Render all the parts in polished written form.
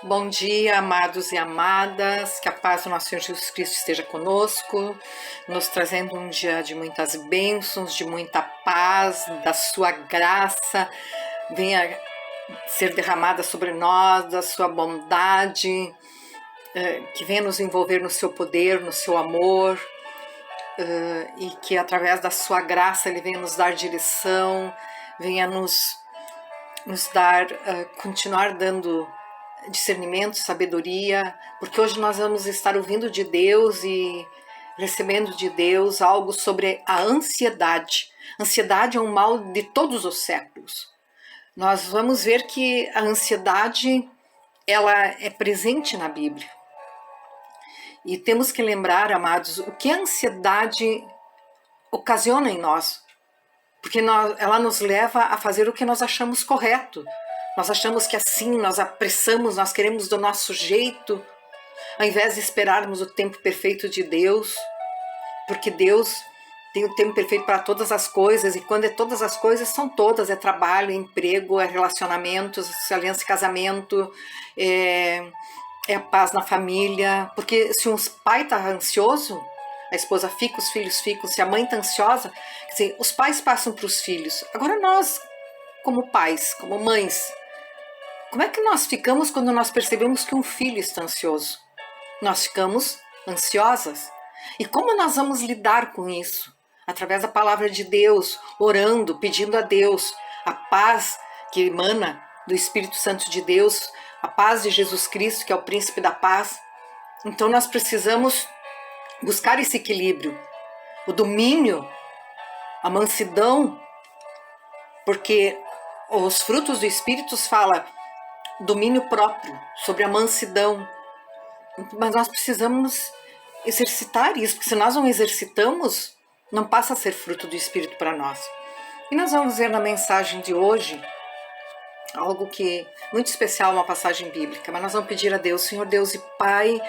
Bom dia, amados e amadas, que a paz do nosso Senhor Jesus Cristo esteja conosco, nos trazendo um dia de muitas bênçãos, de muita paz, da sua graça, venha ser derramada sobre nós, da sua bondade, que venha nos envolver no seu poder, no seu amor, e que através da sua graça Ele venha nos dar direção, venha nos dar, continuar dando discernimento, sabedoria, porque hoje nós vamos estar ouvindo de Deus e recebendo de Deus algo sobre a ansiedade. Ansiedade é um mal de todos os séculos. Nós vamos ver que a ansiedade, ela é presente na Bíblia. E temos que lembrar, amados, o que a ansiedade ocasiona em nós. Porque ela nos leva a fazer o que nós achamos correto. Nós achamos que assim, nós apressamos, nós queremos do nosso jeito, ao invés de esperarmos o tempo perfeito de Deus, porque Deus tem o tempo perfeito para todas as coisas, e quando é todas as coisas, são todas, é trabalho, é emprego, é relacionamentos, aliança e casamento, é a paz na família, porque se um pai está ansioso, a esposa fica, os filhos ficam, se a mãe está ansiosa, quer dizer, os pais passam para os filhos. Agora nós, como pais, como mães, como é que nós ficamos quando nós percebemos que um filho está ansioso? Nós ficamos ansiosas. E como nós vamos lidar com isso? Através da palavra de Deus, orando, pedindo a Deus a paz que emana do Espírito Santo de Deus, a paz de Jesus Cristo, que é o príncipe da paz. Então nós precisamos buscar esse equilíbrio, o domínio, a mansidão, porque os frutos do Espírito falam domínio próprio, sobre a mansidão. Mas nós precisamos exercitar isso, porque se nós não exercitamos, não passa a ser fruto do Espírito para nós. E nós vamos ver na mensagem de hoje algo que muito especial, uma passagem bíblica, mas nós vamos pedir a Deus, Senhor Deus e Pai,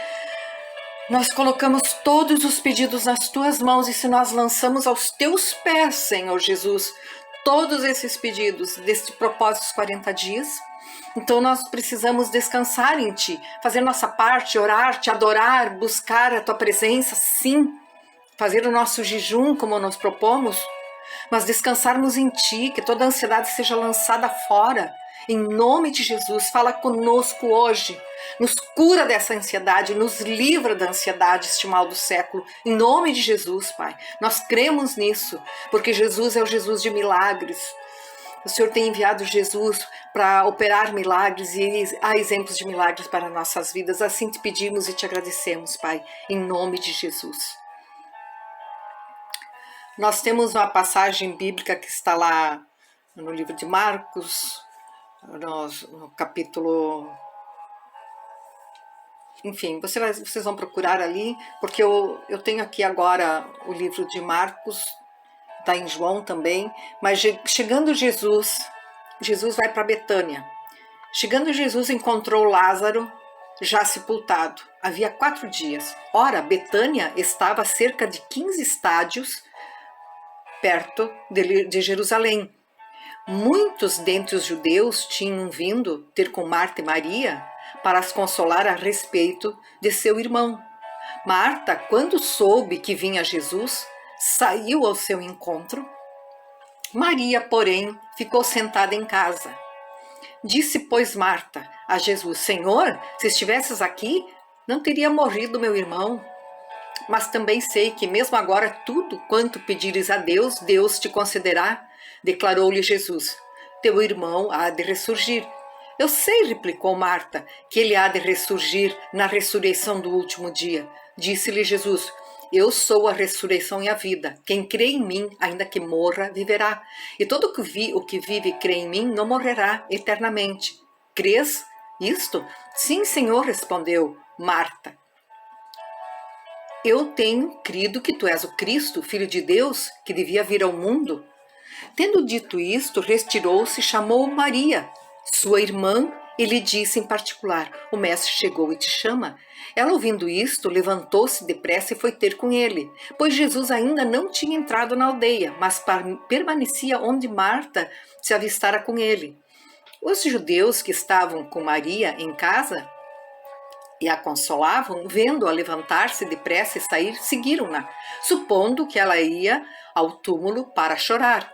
nós colocamos todos os pedidos nas Tuas mãos e se nós lançamos aos Teus pés, Senhor Jesus, todos esses pedidos deste propósito dos 40 dias, então nós precisamos descansar em Ti, fazer nossa parte, orar, Te adorar, buscar a Tua presença, sim, fazer o nosso jejum como nós propomos, mas descansarmos em Ti, que toda a ansiedade seja lançada fora, em nome de Jesus. Fala conosco hoje, nos cura dessa ansiedade, nos livra da ansiedade, este mal do século, em nome de Jesus, Pai. Nós cremos nisso, porque Jesus é o Jesus de milagres. O Senhor tem enviado Jesus para operar milagres e há exemplos de milagres para nossas vidas. Assim te pedimos e te agradecemos, Pai, em nome de Jesus. Nós temos uma passagem bíblica que está lá no livro de Marcos, no capítulo... Enfim, vocês vão procurar ali, porque eu tenho aqui agora o livro de Marcos, está em João também, mas chegando Jesus vai para Betânia. Chegando Jesus encontrou Lázaro já sepultado, havia 4 dias. Ora, Betânia estava a cerca de 15 estádios perto de Jerusalém. Muitos dentre os judeus tinham vindo ter com Marta e Maria para as consolar a respeito de seu irmão. Marta, quando soube que vinha Jesus, saiu ao seu encontro. Maria, porém, ficou sentada em casa. Disse, pois, Marta a Jesus, Senhor, se estivesses aqui, não teria morrido meu irmão. Mas também sei que mesmo agora tudo quanto pedires a Deus, Deus te concederá. Declarou-lhe Jesus, teu irmão há de ressurgir. Eu sei, replicou Marta, que ele há de ressurgir na ressurreição do último dia. Disse-lhe Jesus, eu sou a ressurreição e a vida. Quem crê em mim, ainda que morra, viverá. E todo o que vive e crê em mim não morrerá eternamente. Crês isto? Sim, Senhor, respondeu Marta. Eu tenho crido que tu és o Cristo, Filho de Deus, que devia vir ao mundo. Tendo dito isto, retirou-se e chamou Maria, sua irmã, e lhe disse em particular, o mestre chegou e te chama. Ela, ouvindo isto, levantou-se depressa e foi ter com ele, pois Jesus ainda não tinha entrado na aldeia, mas permanecia onde Marta se avistara com ele. Os judeus que estavam com Maria em casa e a consolavam, vendo-a levantar-se depressa e sair, seguiram-na, supondo que ela ia ao túmulo para chorar.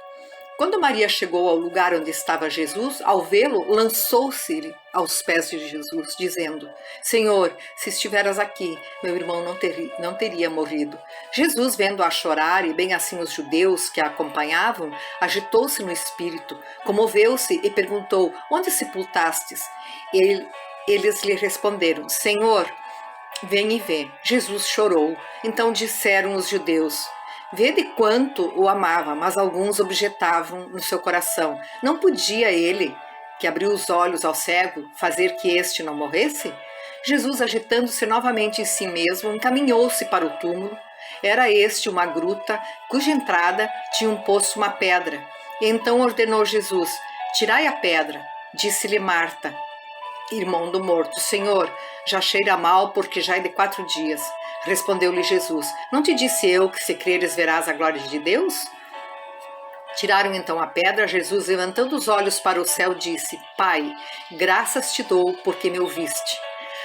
Quando Maria chegou ao lugar onde estava Jesus, ao vê-lo, lançou-se aos pés de Jesus, dizendo: Senhor, se estiveras aqui, meu irmão não teria morrido. Jesus, vendo-a chorar, e bem assim os judeus que a acompanhavam, agitou-se no espírito, comoveu-se e perguntou: Onde sepultastes? Eles lhe responderam: Senhor, vem e vê. Jesus chorou. Então disseram os judeus: Vede quanto o amava, mas alguns objetavam no seu coração: Não podia ele, que abriu os olhos ao cego, fazer que este não morresse? Jesus, agitando-se novamente em si mesmo, encaminhou-se para o túmulo. Era este uma gruta, cuja entrada tinha posto uma pedra. E então ordenou Jesus: Tirai a pedra. Disse-lhe Marta, irmão do morto: Senhor, já cheira mal, porque já é de 4 dias. Respondeu-lhe Jesus: Não te disse eu que, se creres, verás a glória de Deus? Tiraram então a pedra. Jesus, levantando os olhos para o céu, disse: Pai, graças te dou porque me ouviste.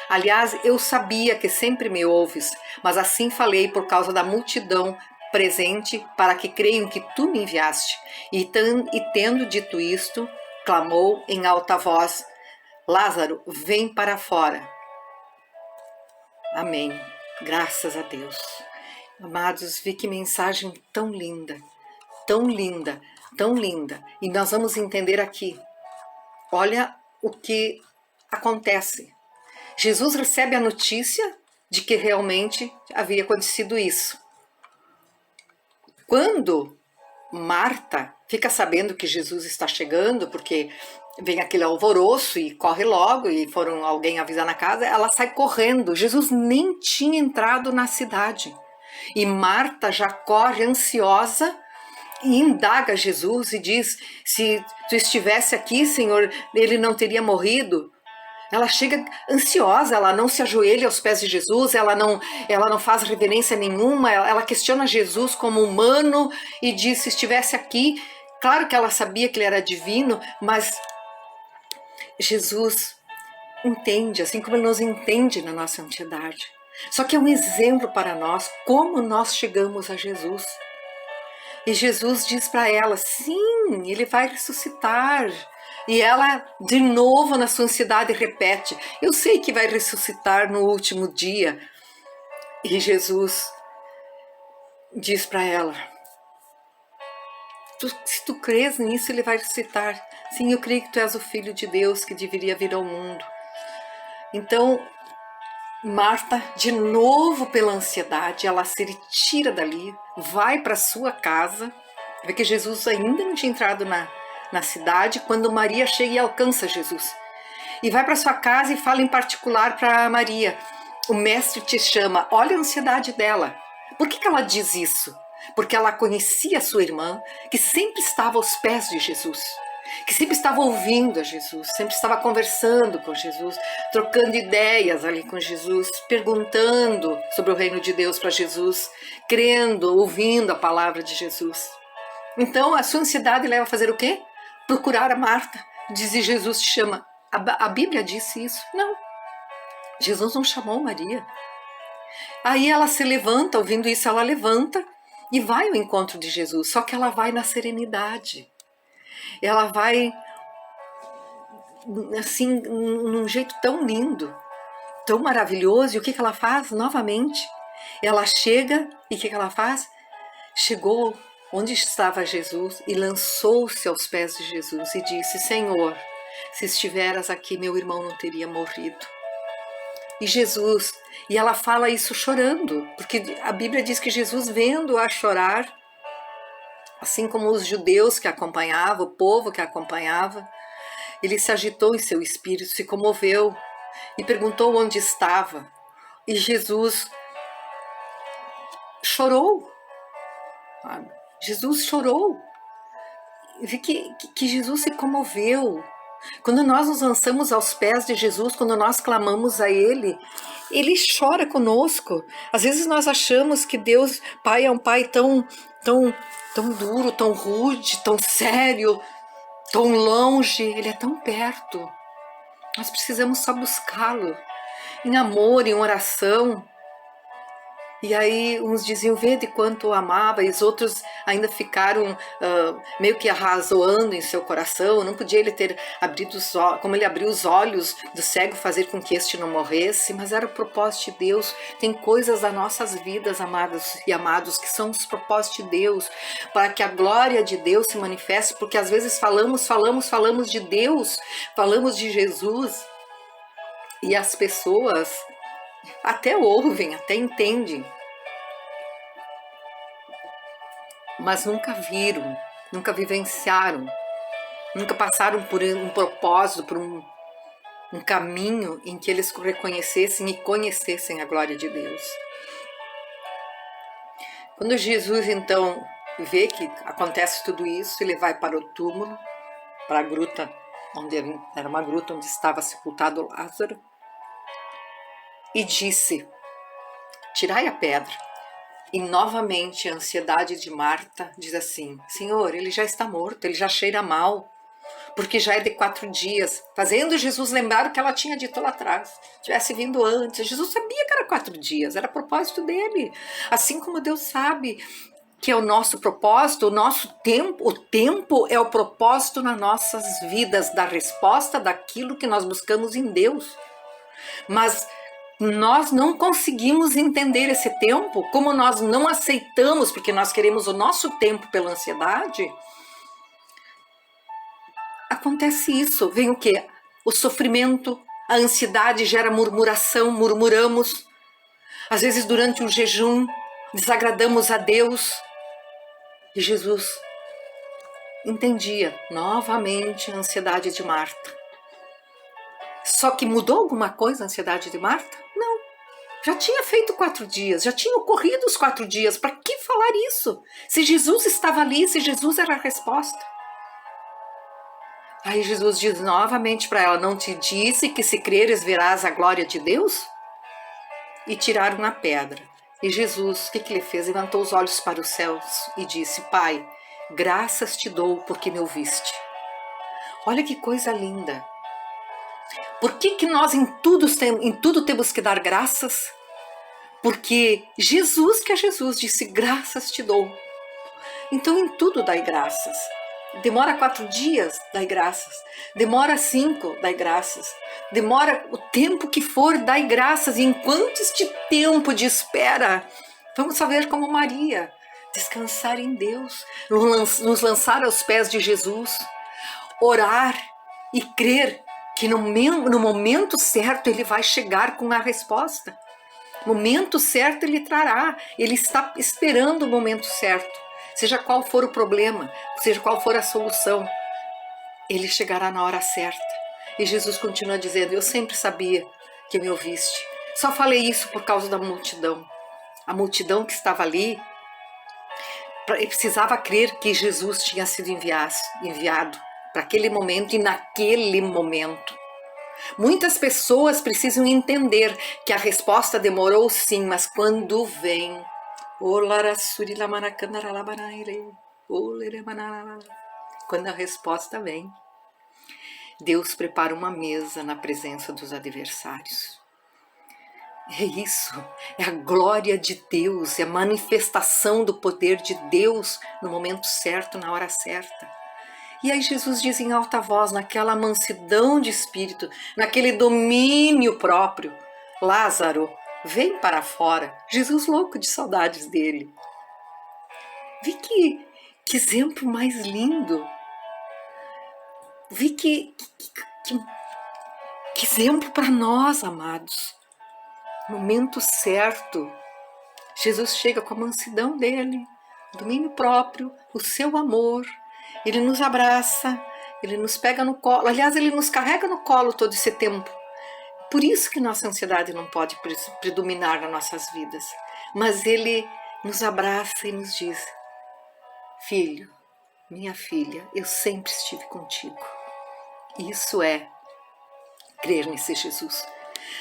Aliás, eu sabia que sempre me ouves, mas assim falei por causa da multidão presente, para que creiam que tu me enviaste. E tendo dito isto, clamou em alta voz: Lázaro, vem para fora. Amém. Graças a Deus. Amados, vi que mensagem tão linda, tão linda, tão linda. E nós vamos entender aqui. Olha o que acontece. Jesus recebe a notícia de que realmente havia acontecido isso. Quando Marta fica sabendo que Jesus está chegando, porque vem aquele alvoroço e corre logo, e foram alguém avisar na casa, ela sai correndo. Jesus nem tinha entrado na cidade. E Marta já corre ansiosa e indaga Jesus e diz: se tu estivesse aqui, Senhor, ele não teria morrido. Ela chega ansiosa, ela não se ajoelha aos pés de Jesus, ela não faz reverência nenhuma, ela questiona Jesus como humano e diz: se estivesse aqui. Claro que ela sabia que ele era divino, mas Jesus entende, assim como ele nos entende na nossa ansiedade. Só que é um exemplo para nós como nós chegamos a Jesus. E Jesus diz para ela: sim, ele vai ressuscitar. E ela, de novo, na sua ansiedade, repete: eu sei que vai ressuscitar no último dia. E Jesus diz para ela: se tu crês nisso, ele vai ressuscitar. Sim, eu creio que tu és o Filho de Deus que deveria vir ao mundo. Então, Marta, de novo pela ansiedade, ela se retira dali, vai para sua casa. Vê que Jesus ainda não tinha entrado na cidade quando Maria chega e alcança Jesus. E vai para sua casa e fala em particular para Maria: o mestre te chama. Olha a ansiedade dela. Por que ela diz isso? Porque ela conhecia a sua irmã, que sempre estava aos pés de Jesus, que sempre estava ouvindo a Jesus, sempre estava conversando com Jesus, trocando ideias ali com Jesus, perguntando sobre o reino de Deus para Jesus, crendo, ouvindo a palavra de Jesus. Então a sua ansiedade leva a fazer o quê? Procurar a Marta. Diz: Jesus te chama. A Bíblia disse isso? Não. Jesus não chamou Maria. Aí ela se levanta, ouvindo isso, ela levanta e vai ao encontro de Jesus. Só que ela vai na serenidade. Ela vai assim, num jeito tão lindo, tão maravilhoso. E o que ela faz? Novamente, ela chega e o que ela faz? Chegou onde estava Jesus e lançou-se aos pés de Jesus e disse: Senhor, se estiveras aqui, meu irmão não teria morrido. E Jesus, e ela fala isso chorando, porque a Bíblia diz que Jesus, vendo-a chorar, assim como os judeus que acompanhavam, o povo que acompanhava, ele se agitou em seu espírito, se comoveu e perguntou onde estava. E Jesus chorou. Jesus chorou. Vi que Jesus se comoveu. Quando nós nos lançamos aos pés de Jesus, quando nós clamamos a Ele, Ele chora conosco. Às vezes nós achamos que Deus Pai é um Pai tão duro, tão rude, tão sério, tão longe. Ele é tão perto. Nós precisamos só buscá-lo. em amor, em oração. E aí uns diziam, vê de quanto o amava, e os outros ainda ficaram meio que arrazoando em seu coração. Não podia ele ter abrido os olhos, como ele abriu os olhos do cego, fazer com que este não morresse, mas era o propósito de Deus. Tem coisas das nossas vidas, amados e amados, que são os propósitos de Deus, para que a glória de Deus se manifeste, porque às vezes falamos de Deus, falamos de Jesus, e as pessoas até ouvem, até entendem, mas nunca viram, nunca vivenciaram, nunca passaram por um propósito, por um caminho em que eles reconhecessem e conhecessem a glória de Deus. Quando Jesus então vê que acontece tudo isso, ele vai para o túmulo, para a gruta, era uma gruta onde estava sepultado Lázaro, e disse, tirai a pedra. E novamente a ansiedade de Marta diz assim, Senhor, ele já está morto, ele já cheira mal, porque já é de 4 dias, fazendo Jesus lembrar o que ela tinha dito lá atrás, tivesse vindo antes. Jesus sabia que era 4 dias, era propósito dele, assim como Deus sabe que é o nosso propósito, o nosso tempo, o tempo é o propósito nas nossas vidas, da resposta daquilo que nós buscamos em Deus. Mas nós não conseguimos entender esse tempo, como nós não aceitamos, porque nós queremos o nosso tempo pela ansiedade, acontece isso. Vem o quê? O sofrimento, a ansiedade gera murmuração, murmuramos. Às vezes durante o jejum, desagradamos a Deus. E Jesus entendia novamente a ansiedade de Marta. Só que mudou alguma coisa a ansiedade de Marta? Não. Já tinha feito 4 dias, já tinha ocorrido os 4 dias. Para que falar isso? Se Jesus estava ali, se Jesus era a resposta. Aí Jesus diz novamente para ela, não te disse que se creres verás a glória de Deus? E tiraram a pedra. E Jesus, o que ele fez? Levantou os olhos para os céus e disse, Pai, graças te dou porque me ouviste. Olha que coisa linda. Por que nós em tudo temos que dar graças? Porque Jesus, que é Jesus, disse, graças te dou. Então em tudo dai graças. Demora 4 dias, dai graças. Demora 5, dai graças. Demora o tempo que for, dai graças. E enquanto este tempo de espera, vamos saber como Maria, descansar em Deus, nos lançar aos pés de Jesus, orar e crer que no momento certo ele vai chegar com a resposta. No momento certo ele trará. Ele está esperando o momento certo. Seja qual for o problema, seja qual for a solução, ele chegará na hora certa. E Jesus continua dizendo, eu sempre sabia que me ouviste. Só falei isso por causa da multidão. A multidão que estava ali precisava crer que Jesus tinha sido enviado para aquele momento e naquele momento. Muitas pessoas precisam entender que a resposta demorou sim, mas quando vem, quando a resposta vem, Deus prepara uma mesa na presença dos adversários. É isso, é a glória de Deus, é a manifestação do poder de Deus no momento certo, na hora certa. E aí Jesus diz em alta voz, naquela mansidão de espírito, naquele domínio próprio, Lázaro, vem para fora. Jesus louco de saudades dele. Vi que exemplo mais lindo. Vi que exemplo para nós, amados. No momento certo, Jesus chega com a mansidão dele, o domínio próprio, o seu amor. Ele nos abraça, ele nos pega no colo. Aliás, ele nos carrega no colo todo esse tempo. Por isso que nossa ansiedade não pode predominar nas nossas vidas. Mas ele nos abraça e nos diz, filho, minha filha, eu sempre estive contigo. Isso é crer nesse Jesus.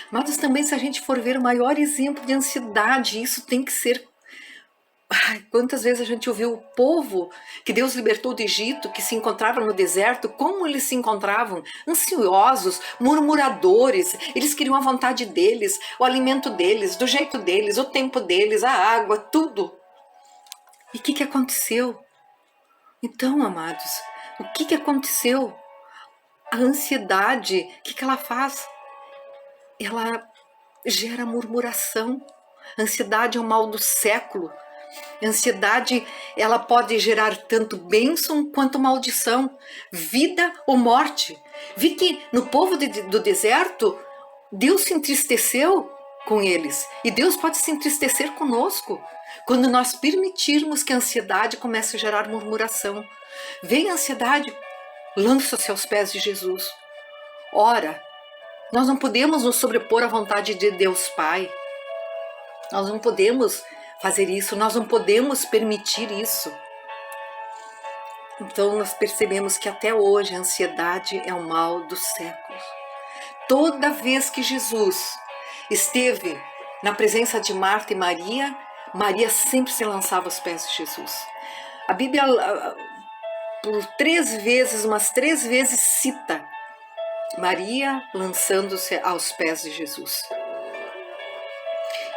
Mas também, se a gente for ver o maior exemplo de ansiedade, isso tem que ser Ai, quantas vezes a gente ouviu o povo que Deus libertou do Egito, que se encontrava no deserto, como eles se encontravam? Ansiosos, murmuradores, eles queriam a vontade deles, o alimento deles, do jeito deles, o tempo deles, a água, tudo. E o que aconteceu? Então, amados, o que aconteceu? A ansiedade, o que ela faz? Ela gera murmuração. A ansiedade é o mal do século. A ansiedade, ela pode gerar tanto bênção quanto maldição, vida ou morte. Vi que no povo do deserto, Deus se entristeceu com eles. E Deus pode se entristecer conosco quando nós permitirmos que a ansiedade comece a gerar murmuração. Vem a ansiedade, lança-se aos pés de Jesus. Ora, nós não podemos nos sobrepor à vontade de Deus Pai. Nós não podemos fazer isso, nós não podemos permitir isso. Então nós percebemos que até hoje a ansiedade é o mal dos séculos. Toda vez que Jesus esteve na presença de Marta e Maria, Maria sempre se lançava aos pés de Jesus. A Bíblia, por umas três vezes cita Maria lançando-se aos pés de Jesus.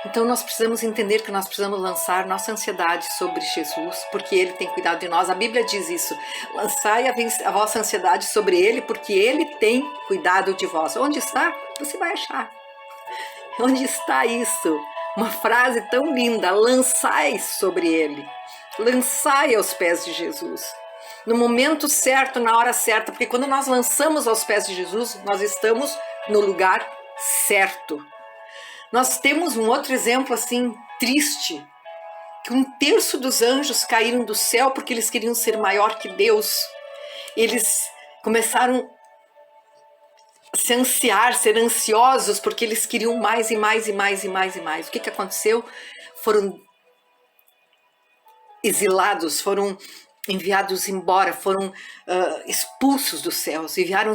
Então nós precisamos entender que nós precisamos lançar nossa ansiedade sobre Jesus, porque Ele tem cuidado de nós. A Bíblia diz isso: lançai a vossa ansiedade sobre Ele, porque Ele tem cuidado de vós. Onde está? Você vai achar. Onde está isso? Uma frase tão linda: lançai sobre Ele. Lançai aos pés de Jesus. No momento certo, na hora certa, porque quando nós lançamos aos pés de Jesus, nós estamos no lugar certo. Nós temos um outro exemplo assim triste, que 1/3 dos anjos caíram do céu porque eles queriam ser maior que Deus. Eles começaram a se ansiar, ser ansiosos, porque eles queriam mais e mais e mais e mais e mais. O que aconteceu? Foram exilados, foram enviados embora, foram expulsos dos céus, e vieram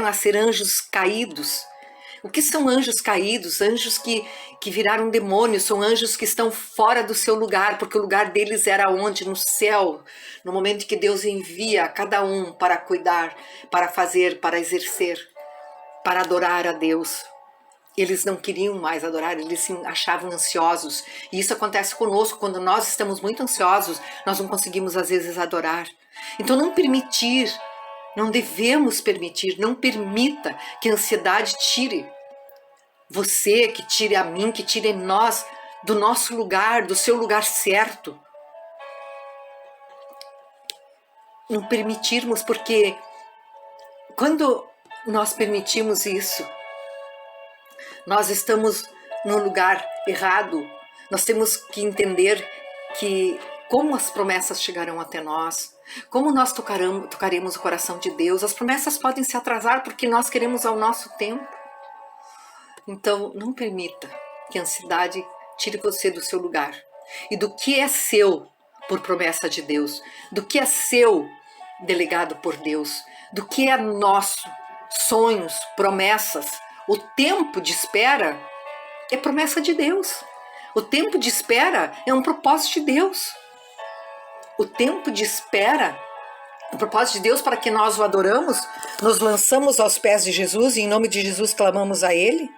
a ser anjos caídos. O que são anjos caídos? Anjos que viraram demônios, são anjos que estão fora do seu lugar, porque o lugar deles era onde? No céu, no momento que Deus envia cada um para cuidar, para fazer, para exercer, para adorar a Deus. Eles não queriam mais adorar, eles se achavam ansiosos. E isso acontece conosco, quando nós estamos muito ansiosos, nós não conseguimos às vezes adorar. Então não devemos permitir, não permita que a ansiedade tire você, que tire a mim, que tire nós do nosso lugar, do seu lugar certo. Não permitirmos, porque quando nós permitimos isso, nós estamos no lugar errado. Nós temos que entender que como as promessas chegarão até nós, como nós tocaremos o coração de Deus. As promessas podem se atrasar porque nós queremos ao nosso tempo. Então, não permita que a ansiedade tire você do seu lugar e do que é seu por promessa de Deus, do que é seu delegado por Deus, do que é nosso, sonhos, promessas. O tempo de espera é promessa de Deus. O tempo de espera é um propósito de Deus. O tempo de espera é um propósito de Deus para que nós o adoramos, nos lançamos aos pés de Jesus e em nome de Jesus clamamos a Ele.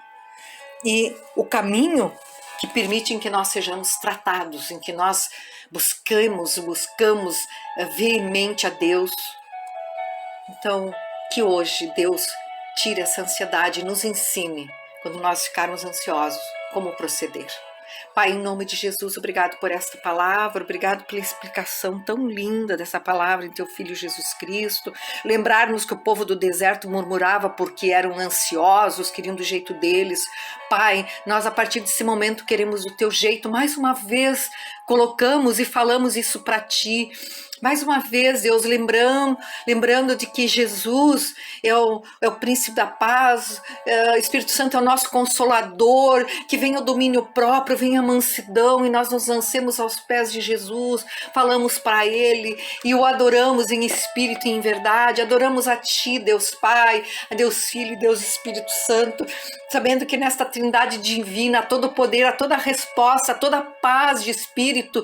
E o caminho que permite em que nós sejamos tratados, em que nós buscamos veemente a Deus. Então, que hoje Deus tire essa ansiedade e nos ensine, quando nós ficarmos ansiosos, como proceder. Pai, em nome de Jesus, obrigado por esta palavra, obrigado pela explicação tão linda dessa palavra em Teu Filho Jesus Cristo. Lembrarmos que o povo do deserto murmurava porque eram ansiosos, queriam do jeito deles. Pai, nós a partir desse momento queremos o Teu jeito. Mais uma vez colocamos e falamos isso para Ti. Mais uma vez, Deus, lembrando de que Jesus é o príncipe da paz, o Espírito Santo é o nosso consolador, que vem o domínio próprio, vem a mansidão, e nós nos lancemos aos pés de Jesus, falamos para Ele e o adoramos em espírito e em verdade, adoramos a Ti, Deus Pai, a Deus Filho e Deus Espírito Santo, sabendo que nesta trindade divina, todo o poder, a toda a resposta, a toda a paz de espírito,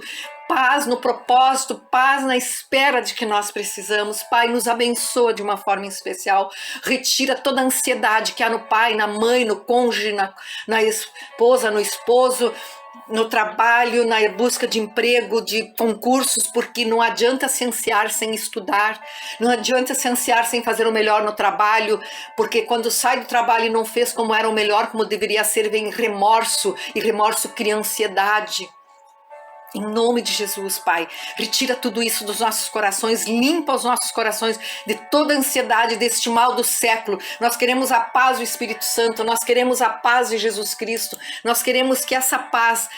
paz no propósito, paz na espera de que nós precisamos. Pai, nos abençoa de uma forma especial. Retira toda a ansiedade que há no pai, na mãe, no cônjuge, na esposa, no esposo, no trabalho, na busca de emprego, de concursos, porque não adianta se ansiar sem estudar, não adianta se ansiar sem fazer o melhor no trabalho, porque quando sai do trabalho e não fez como era o melhor, como deveria ser, vem remorso, e remorso cria ansiedade. Em nome de Jesus, Pai, retira tudo isso dos nossos corações, limpa os nossos corações de toda a ansiedade deste mal do século. Nós queremos a paz do Espírito Santo, nós queremos a paz de Jesus Cristo, nós queremos que essa paz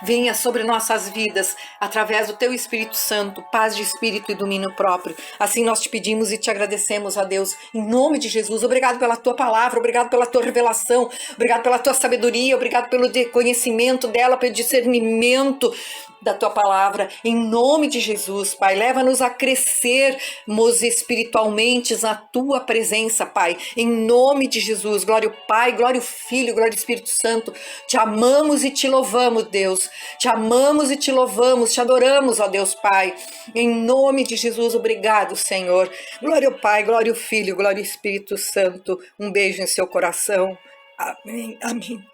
venha sobre nossas vidas, através do Teu Espírito Santo, paz de espírito e domínio próprio. Assim nós te pedimos e te agradecemos, ó Deus, em nome de Jesus. Obrigado pela Tua palavra, obrigado pela Tua revelação, obrigado pela Tua sabedoria, obrigado pelo conhecimento dela, pelo discernimento da Tua palavra, em nome de Jesus, Pai. Leva-nos a crescermos espiritualmente na Tua presença, Pai, em nome de Jesus. Glória ao Pai, glória ao Filho, glória ao Espírito Santo. Te amamos e te louvamos, Deus. Te amamos e te louvamos, te adoramos, ó Deus Pai. Em nome de Jesus, obrigado, Senhor. Glória ao Pai, glória ao Filho, glória ao Espírito Santo. Um beijo em seu coração. Amém, amém.